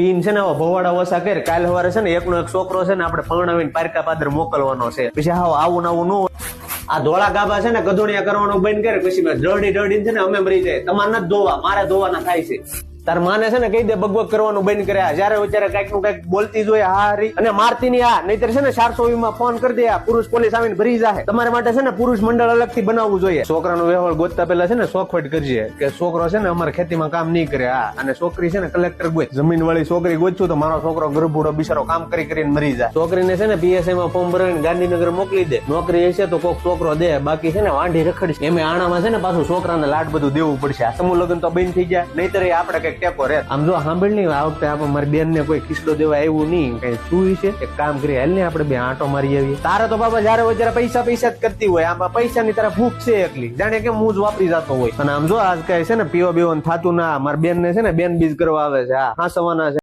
Pin છે ને ભવાડા ઓછા કરે. કાલે સવારે છે ને એકનો એક છોકરો છે ને આપણે પરણાવીને પારકા પાદર મોકલવાનો છે. પછી હાવ આવું નવું નું આ ધોળા ગાભા છે ને ગધોડિયા કરવાનું બંધ કરે પછી ડરડી છે ને અમે મરી જાય. તમારે નથી ધોવા, મારે ધોવાના થાય છે. તાર માને છે ને કહી દે બગબગ કરવાનું બંધ કરે. જયારે વિચારે કઈક નું કઈક બોલતી જોઈએ હારી અને મારતી ની. આ નહીતર છે ને 420 માં ફોન કરી દે. પુરુષ પોલીસ આવીને ભરી જાય. તમારા માટે છે ને પુરુષ મંડળ અલગ થી બનાવવું જોઈએ. છોકરાનો વ્યવહાર ગોતતા પેલા છે ને સોખવટ કરજે કે છોકરો છે ને અમારે ખેતીમાં કામ નહીં કરે. અને છોકરી છે ને કલેક્ટર ગોત. જમીન વાળી છોકરી ગોતશું તો મારો છોકરો ગર્ભૂડો બિચારો કામ કરીને મરી જાય. છોકરીને છે ને પીએસઆઈ માં ફોર્મ ભરાવીને ગાંધીનગર મોકલી દે. નોકરી હશે તો કોઈક છોકરો દે, બાકી છે ને વાંઢી રખડી. એમ આણામાં છે ને પાછું છોકરાને લાડ બધું દેવું પડશે. આ સમૂહ લગ્ન તો બંધ થઈ ગયા, નહીતર આપણે કઈક ટેકો રહે. આમ જો સાંભળ નહીં, આ વખતે આપણે મારી બેન ને કોઈ ખીસડો દેવા આવ્યું નહીં. કઈ શું છે એક કામ કરી હાલ ને આપણે બે આંટો મારી આવીએ. તારે તો બાબા જયારે હોય ત્યારે પૈસા જ કરતી હોય. આમાં પૈસા ની તરફ ભૂખ છે એકલી, જાણે કે હું જ વાપરી જતો હોય. અને આમ જો આજ કઈ છે ને પીવો બીવો થતું ના. મારી બેન ને છે ને બેન બીજ કરવા આવે છે. હા સવાના છે.